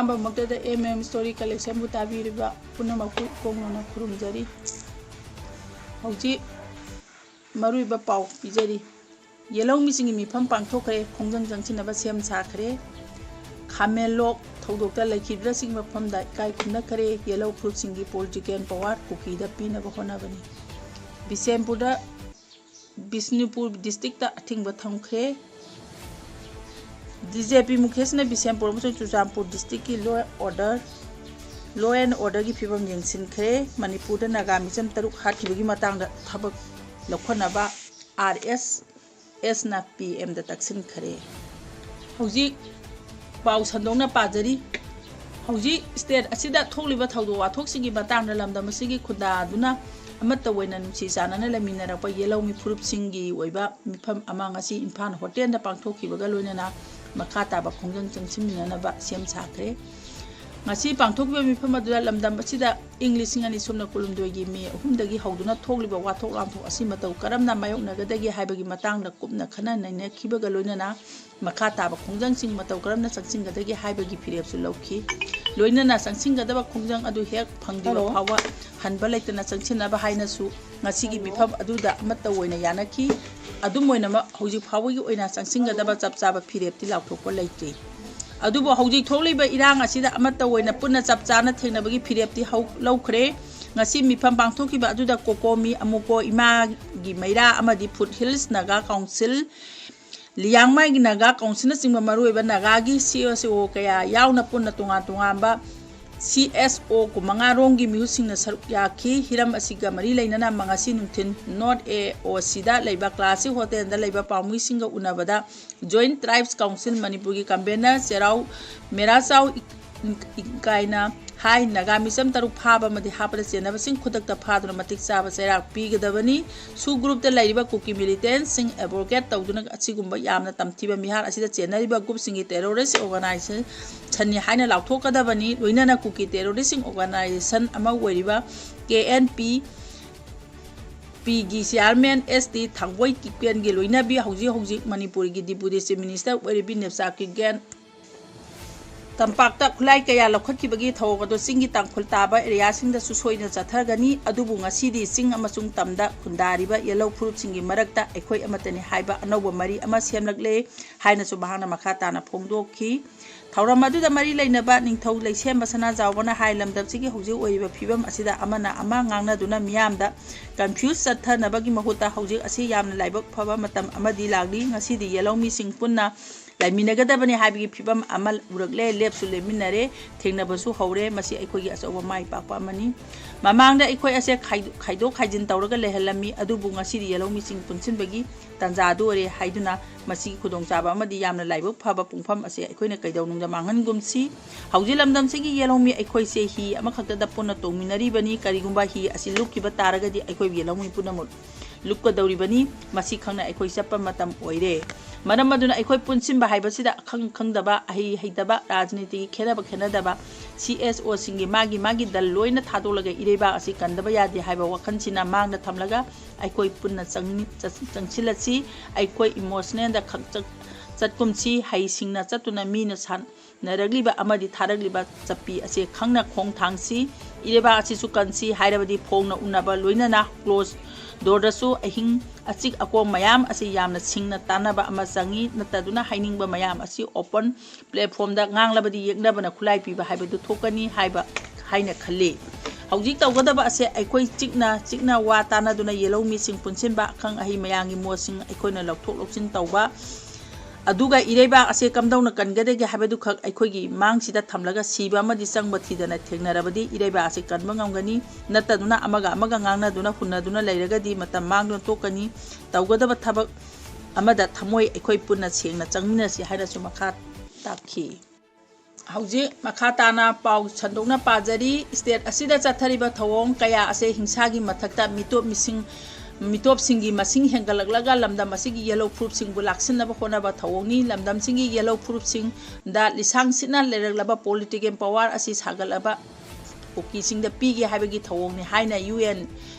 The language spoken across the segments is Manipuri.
ꯑꯍꯥꯟꯕꯃꯛꯇꯗ ꯁ꯭ꯇꯣꯔꯤ ꯀꯂꯦꯛꯁꯟꯕꯨ ꯇꯥꯕꯤꯔꯤꯕ ꯄꯨꯝꯅꯃꯛꯄꯨ ꯏꯀꯣꯡꯅꯅ ꯈꯨꯔꯨꯝꯖꯔꯤ ꯍꯧꯖꯤꯛ ꯃꯔꯨꯑꯣꯏꯕ ꯄꯥꯎ ꯄꯤꯖꯔꯤ ꯌꯦꯜꯍꯧꯃꯤꯁꯤꯡꯒꯤ ꯃꯤꯐꯝ ꯄꯥꯡꯊꯣꯛꯈ꯭ꯔꯦ ꯈꯣꯡꯖꯪ ꯆꯪꯁꯤꯟꯅꯕ ꯁꯦꯝ ꯁꯥꯈ꯭ꯔꯦ ꯈꯥꯃꯦꯟꯂꯣꯛ ꯊꯧꯗꯣꯛꯇ ꯂꯩꯈꯤꯗ꯭ꯔꯁꯤꯡ ꯃꯐꯝꯗ ꯏꯀꯥꯏ ꯈꯨꯝꯅꯈ꯭ꯔꯦ ꯌꯦꯜꯍꯧ ꯐꯨꯔꯨꯞꯁꯤꯡꯒꯤ ꯄꯣꯂꯤꯇꯤꯀꯦꯜ ꯄꯋꯥꯔ ꯀꯨꯀꯤꯗ ꯄꯤꯅꯕ ꯍꯣꯠꯅꯕꯅꯤ ꯕꯤꯁꯅꯨꯄꯨꯔ ꯗꯤꯁꯇ꯭ꯔꯤꯛꯇ ꯑꯊꯤꯡꯕ ꯊꯝꯈ꯭ꯔꯦ DJP ꯃꯨꯈꯦꯁꯅ ꯕꯤꯁꯦꯝꯄꯨꯔ ꯑꯃꯁꯨꯡ ꯆꯨꯔꯆꯥꯟꯄꯨꯔ ꯗꯤꯁꯇ꯭ꯔꯤꯛꯀꯤ ꯂꯣ ꯑꯦꯟ ꯑꯣꯔꯗꯔꯒꯤ ꯐꯤꯕꯝ ꯌꯦꯡꯁꯤꯟꯈ꯭ꯔꯦ ꯃꯅꯤꯄꯨꯔꯗ ꯅꯥꯒꯥ ꯃꯤꯆꯝ 6 ꯍꯥꯠꯈꯤꯕꯒꯤ ꯃꯇꯥꯡꯗ ꯊꯕꯛ ꯂꯧꯈꯠꯅꯕ RSSꯅ PMꯗ ꯇꯛꯁꯤꯟꯈ꯭ꯔꯦ ꯍꯧꯖꯤꯛ ꯄꯥꯎ ꯁꯟꯗꯣꯛꯅ ꯄꯥꯖꯔꯤ ꯍꯧꯖꯤꯛ ꯁ꯭ꯇꯦꯠ ꯑꯁꯤꯗ ꯊꯣꯛꯂꯤꯕ ꯊꯧꯗꯣꯛ ꯋꯥꯊꯣꯛꯁꯤꯡꯒꯤ ꯃꯇꯥꯡꯗ ꯂꯝꯗꯝ ꯑꯁꯤꯒꯤ ꯈꯨꯟꯗꯥꯗꯨꯅ ꯑꯃꯠꯇ ꯑꯣꯏꯅ ꯅꯨꯡꯁꯤ ꯆꯥꯟꯅꯅ ꯂꯩꯃꯤꯟꯅꯔꯛꯄ ꯌꯦꯜꯍꯧꯃꯤ ꯐꯨꯔꯨꯞꯁꯤꯡꯒꯤ ꯑꯣꯏꯕ ꯃꯤꯐꯝ ꯑꯃ ꯉꯁꯤ ꯏꯝꯐꯥꯜ ꯍꯣꯇꯦꯜꯗ ꯄꯥꯡꯊꯣꯛꯈꯤꯕꯒ ꯂꯣꯏꯅꯅ ꯃꯈꯥ ꯇꯥꯕ ꯈꯣꯡꯖꯪ ꯆꯪꯁꯤꯟꯃꯤꯟꯅꯅꯕ ꯁꯦꯝ ꯁꯥꯈ꯭ꯔꯦ ꯉꯁꯤ ꯄꯥꯡꯊꯣꯛꯈꯤꯕ ꯃꯤꯐꯝ ꯑꯗꯨꯗ ꯂꯝꯗꯝ ꯑꯁꯤꯗ ꯏꯪ 2019ꯒꯤ ꯃꯦ 3ꯗꯒꯤ ꯍꯧꯗꯨꯅ ꯊꯣꯛꯂꯤꯕ ꯋꯥꯊꯣꯛ ꯂꯥꯟꯊꯣꯛ ꯑꯁꯤ ꯃꯇꯧ ꯀꯔꯝꯅ ꯃꯥꯌꯣꯛꯅꯒꯗꯒꯦ ꯍꯥꯏꯕꯒꯤ ꯃꯇꯥꯡꯗ ꯀꯨꯞꯅ ꯈꯟꯅ ꯅꯩꯅꯈꯤꯕꯒ ꯂꯣꯏꯅꯅ ꯃꯈꯥ ꯇꯥꯕ ꯈꯣꯡꯖꯪꯁꯤꯡ ꯃꯇꯧ ꯀꯔꯝꯅ ꯆꯪꯁꯤꯟꯒꯗꯒꯦ ꯍꯥꯏꯕꯒꯤ ꯐꯤꯔꯦꯞꯁꯨ ꯂꯧꯈꯤ ꯂꯣꯏꯅꯅ ꯆꯪꯁꯤꯟꯒꯗꯕ ꯈꯣꯡꯖꯪ ꯑꯗꯨ ꯍꯦꯛ ꯐꯪꯗ꯭ꯔꯤꯕ ꯐꯥꯎꯕ ꯍꯟꯕ ꯂꯩꯇꯅ ꯆꯪꯁꯤꯟꯅꯕ ꯍꯥꯏꯅꯁꯨ ꯉꯁꯤꯒꯤ ꯃꯤꯐꯝ ꯑꯗꯨꯗ ꯑꯃꯠꯇ ꯑꯣꯏꯅ ꯌꯥꯅꯈꯤ ꯑꯗꯨꯝ ꯑꯣꯏꯅꯃꯛ ꯍꯧꯖꯤꯛ ꯐꯥꯎꯕꯒꯤ ꯑꯣꯏꯅ ꯆꯪꯁꯤꯟꯒꯗꯕ ꯆꯞ ꯆꯥꯕ ꯐꯤꯔꯦꯞꯇꯤ ꯂꯥꯎꯊꯣꯛꯄ ꯂꯩꯇ꯭ꯔꯤ ꯑꯗꯨꯕꯨ ꯍꯧꯖꯤꯛ ꯊꯣꯛꯂꯤꯕ ꯏꯔꯥꯡ ꯑꯁꯤꯗ ꯑꯃꯠꯇ ꯑꯣꯏꯅ ꯄꯨꯟꯅ ꯆꯞ ꯆꯥꯅ ꯊꯦꯡꯅꯕꯒꯤ ꯐꯤꯔꯦꯞꯇꯤ ꯂꯧꯈ꯭ꯔꯦ ꯉꯁꯤ ꯃꯤꯐꯝ ꯄꯥꯡꯊꯣꯛꯈꯤꯕ ꯑꯗꯨꯗ ꯀꯣꯀꯣꯃꯤ ꯑꯃꯨꯀꯣ ꯏꯃꯥꯒꯤ ꯃꯩꯔꯥ ꯑꯃꯗꯤ ꯐꯨꯠ ꯍꯤꯜꯁ ꯅꯥꯒꯥ ꯀꯥꯎꯟꯁꯤꯜ ꯂꯤꯌꯥꯡꯃꯥꯏꯒꯤ ꯅꯥꯒꯥ ꯀꯥꯎꯟꯁꯤꯜꯅꯆꯤꯡꯕ ꯃꯔꯨꯑꯣꯏꯕ ꯅꯥꯒꯥꯒꯤ CSO ꯀꯌꯥ ꯌꯥꯎꯅ ꯄꯨꯟꯅ ꯇꯣꯉꯥꯟꯕ CSO 9 ꯔꯣꯝꯒꯤ ꯃꯤꯍꯨꯠꯁꯤꯡꯅ ꯁꯔꯨꯛ ꯌꯥꯈꯤ ꯍꯤꯔꯝ ꯑꯁꯤꯒ ꯃꯔꯤ ꯂꯩꯅꯅ ꯉꯁꯤ ꯅꯨꯡꯊꯤꯜ ꯅꯣꯔꯠ AOCꯗ ꯂꯩꯕ ꯀ꯭ꯂꯥꯁꯤꯛ ꯍꯣꯇꯦꯜꯗ ꯂꯩꯕ ꯄꯥꯎꯃꯤꯁꯤꯡꯒ ꯎꯅꯕꯗ ꯖꯣꯏꯟꯠ ꯇ꯭ꯔꯥꯏꯕꯁ ꯀꯥꯎꯟꯁꯤꯜ ꯃꯅꯤꯄꯨꯔꯒꯤ ꯀꯟꯚꯦꯅꯔ ꯆꯦꯔꯥꯎ ꯃꯦꯔꯥꯆꯥꯎ ꯏꯀꯥꯏꯅ ꯍꯥꯏ ꯅꯥꯒꯥ ꯃꯤꯆꯝ 6 ꯐꯥꯕ ꯑꯃꯗꯤ ꯍꯥꯠꯄꯗ ꯆꯦꯟꯅꯕꯁꯤꯡ ꯈꯨꯗꯛꯇ ꯐꯥꯗꯨꯅ ꯃꯇꯤꯛ ꯆꯥꯕ ꯆꯩꯔꯥꯛ ꯄꯤꯒꯗꯕꯅꯤ ꯁꯨ ꯒ꯭ꯔꯨꯞꯇ ꯂꯩꯔꯤꯕ ꯀꯨꯀꯤ ꯃꯤꯂꯤꯇꯦꯟꯠꯁꯤꯡ ꯑꯦꯗꯚꯣꯀꯦꯠ ꯇꯧꯗꯨꯅ ꯑꯁꯤꯒꯨꯝꯕ ꯌꯥꯝꯅ ꯇꯝꯊꯤꯕ ꯃꯤꯍꯥꯠ ꯑꯁꯤꯗ ꯆꯦꯟꯅꯔꯤꯕ ꯒ꯭ꯔꯨꯞꯁꯤꯡꯒꯤ ꯇꯦꯔꯣꯔꯤꯁ ꯑꯣꯔꯒꯅꯥꯏꯖꯦꯁꯟꯅꯤ ꯍꯥꯏꯅ ꯂꯥꯎꯊꯣꯛꯀꯗꯕꯅꯤ ꯂꯣꯏꯅꯅ ꯀꯨꯀꯤ ꯇꯦꯔꯣꯔꯤꯁꯁꯤꯡ ꯑꯣꯔꯒꯅꯥꯏꯖꯦꯁꯟ ꯑꯃ ꯑꯣꯏꯔꯤꯕ KNPꯒꯤ ꯆꯤꯌꯥꯔꯃꯦꯟ ST ꯊꯥꯡꯕꯣꯏ ꯀꯤꯛꯄꯦꯟꯒꯤ ꯂꯣꯏꯅꯕꯤ ꯍꯧꯖꯤꯛ ꯃꯅꯤꯄꯨꯔꯒꯤ ꯗꯤꯄꯨꯇꯤ ꯆꯤꯐ ꯃꯤꯅꯤꯁꯇꯔ ꯑꯣꯏꯔꯤꯕꯤ ꯅꯦꯞꯆꯥ ꯀꯤꯛꯒꯦꯟ ꯇꯝꯄꯥꯛꯇ ꯈꯨꯠꯂꯥꯏ ꯀꯌꯥ ꯂꯧꯈꯠꯈꯤꯕꯒꯤ ꯊꯧꯑꯣꯡ ꯑꯗꯨ ꯆꯤꯡꯒꯤ ꯇꯥꯡꯈꯨꯜ ꯇꯥꯕ ꯑꯦꯔꯤꯌꯥꯁꯤꯡꯗꯁꯨ ꯁꯣꯏꯗꯅ ꯆꯠꯊꯒꯅꯤ ꯑꯗꯨꯕꯨ ꯉꯁꯤꯗꯤ ꯆꯤꯡ ꯑꯃꯁꯨꯡ ꯇꯝꯗ ꯈꯨꯟꯗꯥꯔꯤꯕ ꯌꯦꯜꯍꯧ ꯐꯨꯔꯨꯞꯁꯤꯡꯒꯤ ꯃꯔꯛꯇ ꯑꯩꯈꯣꯏ ꯑꯃꯠꯇꯅꯤ ꯍꯥꯏꯕ ꯑꯅꯧꯕ ꯃꯔꯤ ꯑꯃ ꯁꯦꯝꯂꯛꯂꯦ ꯍꯥꯏꯅꯁꯨ ꯃꯍꯥꯛꯅ ꯃꯈꯥ ꯇꯥꯅ ꯐꯣꯡꯗꯣꯛꯈꯤ ꯊꯧꯔꯝ ꯑꯗꯨꯗ ꯃꯔꯤ ꯂꯩꯅꯕ ꯅꯤꯡꯊꯧ ꯂꯩꯁꯦꯝꯕ ꯁꯅꯥꯖꯥꯎꯕꯅ ꯍꯥꯏ ꯂꯝꯗꯝꯁꯤꯒꯤ ꯍꯧꯖꯤꯛ ꯑꯣꯏꯔꯤꯕ ꯐꯤꯕꯝ ꯑꯁꯤꯗ ꯑꯃꯅ ꯑꯃ ꯉꯥꯡꯅꯗꯨꯅ ꯃꯤꯌꯥꯝꯗ ꯀꯟꯐ꯭ꯌꯨꯁ ꯆꯠꯊꯅꯕꯒꯤ ꯃꯍꯨꯠꯇ ꯍꯧꯖꯤꯛ ꯑꯁꯤ ꯌꯥꯝꯅ ꯂꯥꯏꯕꯛ ꯐꯕ ꯃꯇꯝ ꯑꯃꯗꯤ ꯂꯥꯛꯂꯤ ꯉꯁꯤꯗꯤ ꯌꯦꯜꯍꯧꯃꯤꯁꯤꯡ ꯄꯨꯟꯅ ꯂꯩꯃꯤꯟꯅꯒꯗꯕꯅꯤ ꯍꯥꯏꯕꯒꯤ ꯐꯤꯕꯝ ꯑꯃ ꯎꯔꯛꯂꯦ ꯂꯦꯞꯁꯨ ꯂꯦꯞꯃꯤꯟꯅꯔꯦ ꯊꯦꯡꯅꯕꯁꯨ ꯍꯧꯔꯦ ꯃꯁꯤ ꯑꯩꯈꯣꯏꯒꯤ ꯑꯆꯧꯕ ꯃꯥꯏ ꯄꯥꯛꯄ ꯑꯃꯅꯤ ꯃꯃꯥꯡꯗ ꯑꯩꯈꯣꯏ ꯑꯁꯦ ꯈꯥꯏꯗꯣꯛ ꯈꯥꯏꯖꯤꯟ ꯇꯧꯔꯒ ꯂꯩꯍꯜꯂꯝꯃꯤ ꯑꯗꯨꯕꯨ ꯉꯁꯤꯗꯤ ꯌꯦꯜꯍꯧꯃꯤꯁꯤꯡ ꯄꯨꯟꯁꯤꯟꯕꯒꯤ ꯇꯥꯟꯖꯥ ꯑꯗꯨ ꯑꯣꯏꯔꯦ ꯍꯥꯏꯗꯨꯅ ꯃꯁꯤꯒꯤ ꯈꯨꯗꯣꯡꯆꯥꯕ ꯑꯃꯗꯤ ꯌꯥꯝꯅ ꯂꯥꯏꯕꯛ ꯐꯕ ꯄꯨꯡꯐꯝ ꯑꯁꯤ ꯑꯩꯈꯣꯏꯅ ꯀꯩꯗꯧꯅꯨꯡꯗ ꯃꯥꯡꯍꯟꯒꯨꯝꯁꯤ ꯍꯧꯖꯤꯛ ꯂꯝꯗꯝꯁꯤꯒꯤ ꯌꯦꯜꯍꯧꯃꯤ ꯑꯩꯈꯣꯏꯁꯦ ꯍꯤ ꯑꯃꯈꯛꯇꯗ ꯄꯨꯟꯅ ꯇꯣꯡꯃꯤꯟꯅꯔꯤꯕꯅꯤ ꯀꯔꯤꯒꯨꯝꯕ ꯍꯤ ꯑꯁꯤ ꯂꯨꯞꯈꯤꯕ ꯇꯥꯔꯒꯗꯤ ꯑꯩꯈꯣꯏ ꯌꯦꯜꯍꯧꯃꯤ ꯄꯨꯝꯅꯃꯛ ꯂꯨꯞꯀꯗꯧꯔꯤꯕꯅꯤ ꯃꯁꯤ ꯈꯪꯅ ꯑꯩꯈꯣꯏ ꯆꯠꯄ ꯃꯇꯝ ꯑꯣꯏꯔꯦ ꯃꯔꯝ ꯑꯗꯨꯅ ꯑꯩꯈꯣꯏ ꯄꯨꯟꯁꯤꯟꯕ ꯍꯥꯏꯕꯁꯤꯗ ꯑꯈꯪ ꯈꯪꯗꯕ ꯑꯍꯩ ꯍꯩꯇꯕ ꯔꯥꯖꯅꯤꯇꯤꯒꯤ ꯈꯦꯟꯅꯗꯕ CSOꯁꯤꯡꯒꯤ ꯃꯥꯒꯤ ꯗꯜ ꯂꯣꯏꯅ ꯊꯥꯗꯣꯛꯂꯒ ꯏꯔꯩꯕꯥꯛ ꯑꯁꯤ ꯀꯟꯗꯕ ꯌꯥꯗꯦ ꯍꯥꯏꯕ ꯋꯥꯈꯜꯁꯤꯅ ꯃꯥꯡꯗ ꯊꯝꯂꯒ ꯑꯩꯈꯣꯏ ꯄꯨꯟꯅ ꯆꯪꯁꯤꯜꯂꯁꯤ ꯑꯩꯈꯣꯏ ꯏꯃꯣꯁꯅꯦꯜꯗ ꯆꯠꯀꯨꯝꯁꯤ ꯍꯩꯁꯤꯡꯅ ꯆꯠꯇꯨꯅ ꯃꯤꯅ ꯁꯥꯟꯅꯔꯛꯂꯤꯕ ꯑꯃꯗꯤ ꯊꯥꯔꯛꯂꯤꯕ ꯆꯞꯄꯤ ꯑꯁꯤ ꯈꯪꯅ ꯈꯣꯡ ꯊꯥꯡꯁꯤ ꯏꯔꯩꯕꯥꯛ ꯑꯁꯤꯁꯨ ꯀꯟꯁꯤ ꯍꯥꯏꯔꯕꯗꯤ ꯐꯣꯡꯅ ꯎꯅꯕ ꯂꯣꯏꯅꯅ ꯀ꯭ꯂꯣꯖ ꯗꯣꯔꯗꯁꯨ ꯑꯍꯤꯡ ꯑꯆꯤꯛ ꯑꯀꯣꯝ ꯃꯌꯥꯝ ꯑꯁꯤ ꯌꯥꯝꯅ ꯁꯤꯡꯅ ꯇꯥꯟꯅꯕ ꯑꯃ ꯆꯪꯏ ꯅꯠꯇꯗꯨꯅ ꯍꯥꯏꯅꯤꯡꯕ ꯃꯌꯥꯝ ꯑꯁꯤ ꯑꯣꯄꯟ ꯄ꯭ꯂꯦꯠꯐꯣꯝꯗ ꯉꯥꯡꯂꯕꯗꯤ ꯌꯦꯛꯅꯕꯅ ꯈꯨꯠꯂꯥꯏ ꯄꯤꯕ ꯍꯥꯏꯕꯗꯨ ꯊꯣꯛꯀꯅꯤ ꯍꯥꯏꯅ ꯈꯜꯂꯤ ꯍꯧꯖꯤꯛ ꯇꯧꯒꯗꯕ ꯑꯁꯦ ꯑꯩꯈꯣꯏ ꯆꯤꯛꯅ ꯋꯥ ꯇꯥꯟꯅꯗꯨꯅ ꯌꯦꯜꯍꯧꯃꯤꯁꯤꯡ ꯄꯨꯟꯁꯤꯟꯕ ꯑꯈꯪ ꯑꯍꯩ ꯃꯌꯥꯝꯒꯤ ꯃꯣꯠꯁꯤꯡ ꯑꯩꯈꯣꯏꯅ ꯂꯧꯊꯣꯛ ꯂꯧꯁꯤꯟ ꯇꯧꯕ ꯑꯗꯨꯒ ꯏꯔꯩꯕꯥꯛ ꯑꯁꯤ ꯀꯝꯗꯧꯅ ꯀꯟꯒꯗꯒꯦ ꯍꯥꯏꯕꯗꯨꯈꯛ ꯑꯩꯈꯣꯏꯒꯤ ꯃꯥꯡꯁꯤꯗ ꯊꯝꯂꯒ ꯁꯤꯕ ꯑꯃꯗꯤ ꯆꯪꯕ ꯊꯤꯗꯅ ꯊꯦꯡꯅꯔꯕꯗꯤ ꯏꯔꯩꯕꯥꯛ ꯑꯁꯤ ꯀꯟꯕ ꯉꯝꯒꯅꯤ ꯅꯠꯇꯗꯨꯅ ꯑꯃꯒ ꯉꯥꯡꯅꯗꯨꯅ ꯍꯨꯟꯅꯗꯨꯅ ꯂꯩꯔꯒꯗꯤ ꯃꯇꯝ ꯃꯥꯡꯗꯨꯅ ꯇꯣꯛꯀꯅꯤ ꯇꯧꯒꯗꯕ ꯊꯕꯛ ꯑꯃꯗ ꯊꯃꯣꯏ ꯑꯩꯈꯣꯏ ꯄꯨꯟꯅ ꯁꯦꯡꯅ ꯆꯪꯃꯤꯟꯅꯁꯤ ꯍꯥꯏꯅꯁꯨ ꯃꯈꯥ ꯇꯥꯛꯈꯤ ꯍꯧꯖꯤꯛ ꯃꯈꯥ ꯇꯥꯅ ꯄꯥꯎ ꯁꯟꯗꯣꯛꯅ ꯄꯥꯖꯔꯤ ꯁ꯭ꯇꯦꯠ ꯑꯁꯤꯗ ꯆꯠꯊꯔꯤꯕ ꯊꯧꯑꯣꯡ ꯀꯌꯥ ꯑꯁꯤ ꯍꯤꯡꯁꯥꯒꯤ ꯃꯊꯛꯇ ꯃꯤꯇꯣꯞꯁꯤꯡꯒꯤ ꯃꯁꯤꯡ ꯍꯦꯟꯒꯠꯂꯛꯂꯒ ꯂꯝꯗꯝ ꯑꯁꯤꯒꯤ ꯌꯦꯜꯍꯧ ꯐꯨꯔꯨꯞꯁꯤꯡꯕꯨ ꯂꯥꯛꯁꯤꯟꯅꯕ ꯍꯣꯠꯅꯕ ꯊꯧꯑꯣꯡꯅꯤ ꯂꯝꯗꯝꯁꯤꯡꯒꯤ ꯌꯦꯜꯍꯧ ꯐꯨꯔꯨꯞꯁꯤꯡꯗ ꯂꯤꯁꯥꯡ ꯁꯤꯠꯅ ꯂꯩꯔꯛꯂꯕ ꯄꯣꯂꯤꯇꯤꯀꯦꯜ ꯄꯋꯥꯔ ꯑꯁꯤ ꯁꯥꯒꯠꯂꯕ ꯀꯨꯀꯤꯁꯤꯡꯗ ꯄꯤꯒꯦ ꯍꯥꯏꯕꯒꯤ ꯊꯧꯑꯣꯡꯅꯤ ꯍꯥꯏꯅ UN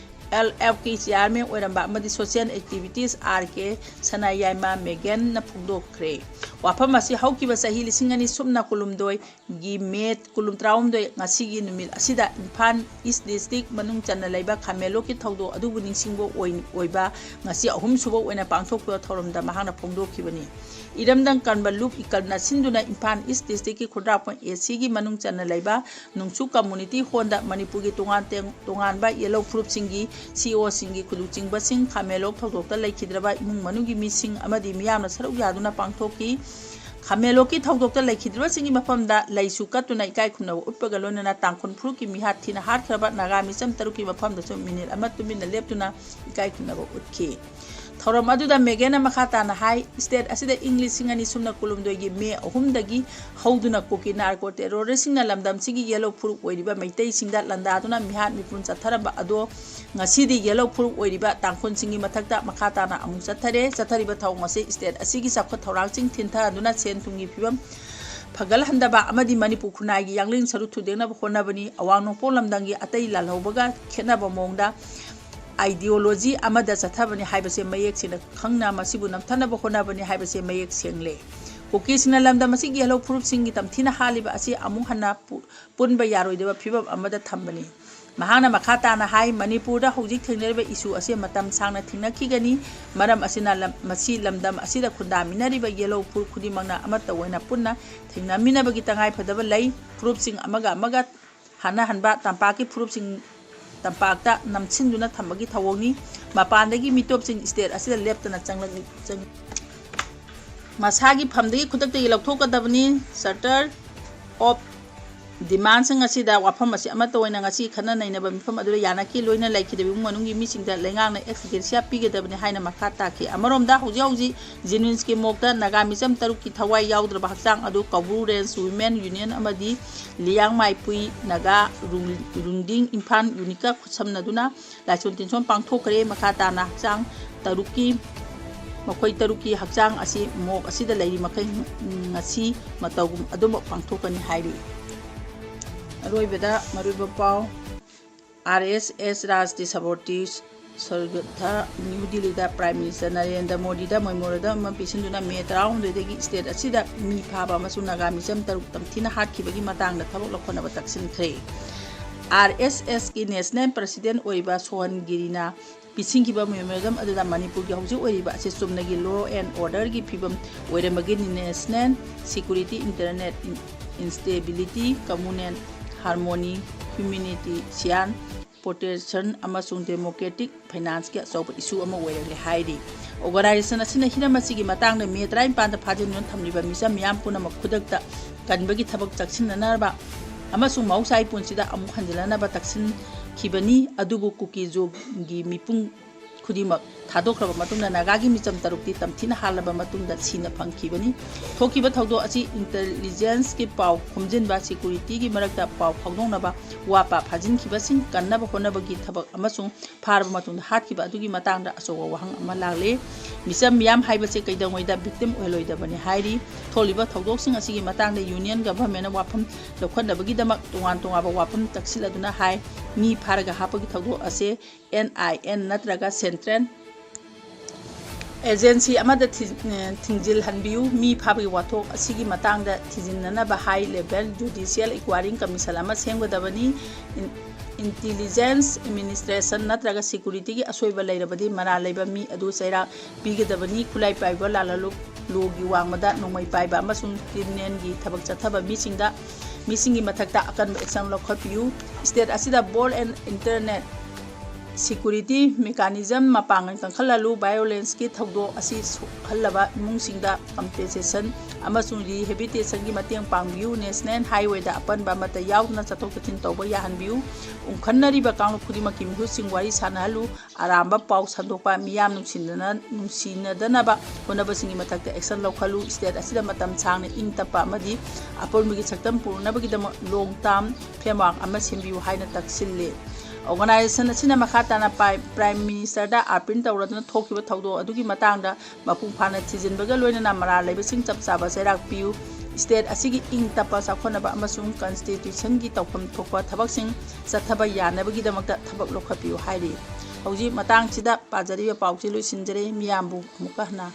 LFK Chairman Oiramba Amadi Social Activities RK Sanayaima Megan na phongdokkhre wafam asi haukiba sahi lisingani sumna kulumdoi gi met kulum traumdoi ngasigi numil asida Imphal East District manung channa leiba khamelo ki thaudo adubu ningsingbo oiba ngasi ahum subo oina pangthokpa thoromda mahana phongdokhibani iramdang kanba loop ikalna sinduna Imphal East District ki khudrapon AC gi manung channa leiba nungsu community honda Manipur gi tongan ba yellow fruit singi CEO singi khuluchingba sing khamelo thawdokta leikidraba imung manugi mising amadi miyamna saruk yaduna pangthoki khamelo ki thawdokta leikhidra singi mafamda leisu katuna ikai khumna utpaga lonana tangkhon phru ki mihat thina har khraba naga misam taruki mafamda so minute ama tumina leptuna ikai khumna utki thoram aduda megena makhata na hai state asida english singani sumna kulumdoi gi me ahumdagi hauduna koki narco terrorist singna lamdam sigi yellow fruit oiriba meitai singda landaduna mihat mipun chatharaba ado ngasidi yellow fruit oiriba tangkhon singi mathakta makhata na amu chathariba thawngase state asigi sakha thorang sing thinta aduna sen tungi phibam Pagal handaba amadi Manipur khunai gi yangling saru thudengna khonabani awang polamdangi atai lalhobaga khenaba mongda ideology amada chathabani haibase mayek sina khangna masibu namthanaba khonabani haibase mayek sengle koki sina lamda masigi yellow fruit singi tamthina haliba asi amung hanna punba yaroideba phibam amada thambani mahana makhata na hai Manipur da hojik thengneriba issue ase matam sangna thingnakhigani maram asina masi lamdam asida khunda minariba yellow fruit khudi mangna amata oina punna thingna minaba gi tangai phadaba lei fruit sing amaga hana hanba tampaki fruit sing tampakta namchinduna thambagi thawoni mapandagi mitop sing state asida leptana chang masagi phamdagi khutakta ilokthokadabani charter of demand sang asida wafam asi amata oina ngasi khana nainaba mifam adura yanaki loina laikhidebi manungi misingda lengangna executive pigedabani haina makhata ki amaromda hoji genuine ski mokta nagami cham taruki thawai yaudra hakchang adu kabu range women union amadi liang maipui naga rungding Imphal unika khutsamna duna laichon tinson pangthokkhre makhata na hakchang taruki makoi taruki hakchang asi mok asida leiri makai ngasi matagum adum pangthokani hairi Aroibeda Maruba Pau RSS Rajdi Sabortis Sargatha New Delhi da Prime Minister Narendra Modi da Moimorada Mapisinduna Metraun de State Asida Mi Paba Masunaga Misam Tarutam Tina Hatkibagi Matang the Tabak Lokona Taksin Kre RSS ki National President Oiba Sohan Girina Pisingiba Memorandum Adada Manipur Hauji Oiba Sumnagi Law and Order gi Pibam Oiramagin National Security Internet Instability Communal Harmony, Humanity, Sian, Protection, amasung Democratic Finance ke sob issue ama oirale hairi. Organization asina hina masigi matang na metrain panda phajin non thamliba misam yam puna makhudakta kanbagi thabak chaksinanarba amasung mausai punsida amu khanjilana ba taksin khibani adubu kuki jog gi mipung khudima thadokraba matungna nagagi micham tarukti tamthina halaba matungda sina phangkhibani thokiba thawdo asi intelligence ki paw khumjinba security gi marakta paw phawdongnaba wapa phajinkiba sing kannaba honaba gi thabak amasung pharba matungda hatkiba adugi matangda asowa wahang ama lagle misam yam haibase kaidangwaida victim oiloida bani hairi tholiba thawdok sing asigi matangda union government wafam lokhanabagi damak tongaba wafam taksiladuna hai mi pharaga hapagi thawdo ase NIN natraga Central Agency amada Tingjil Hanbiu Mi Pabi Watok Asigi Matanga Tizinanaba High Level Judicial Inquiry Commission ama Sengwadabani Intelligence Administration Natraga Security Asoiba Lairabadi Mara Leba Mi Adu Saira Bigadabani Kulai Paiba Lalalu Logi Wangmada Nomai Paiba Amasung Tinengi Tabak Chataba Missingi Matakta Akan Exam Lokhapiu State Asida Ball and Internet Security mechanism mapangan kangkhalalu violence ki thawdo asi khalaba imungsingda compensation amasung rehabilitation gi matiang pangbiu national highway da apan ba mata yauna chatok tin tawba yahanbiu umkhannari ba kanglu khudima ki mihu singwari sanalu aramba paw sandopa miyam nungsinadana ba honaba singi matakta action lokhalu state asida matam changna ingtapa amadi apolmigi saktam purnabagi dama long term framework ama sembiu haina taksille Organization asina makhata na Prime Minister da apin tawraduna thokiba thawdo adugi matangda mapung phana thijinbaga loinana mara leiba sing chapchaba sairak piu state asigi ing tapa sakhonaba amasung constitution gi tawkham thokpa thabak sing chathaba yanabagi damakta thabak lokhapiu hairi ꯍꯧꯖꯤꯛ ꯃꯇꯥꯡꯁꯤꯗ ꯄꯥꯖꯔꯤꯕ ꯄꯥꯎꯁꯤ ꯂꯣꯏꯁꯤꯟꯖꯔꯦ ꯃꯤꯌꯥꯝꯕꯨ ꯑꯃꯨꯛꯀ ꯍꯟꯅ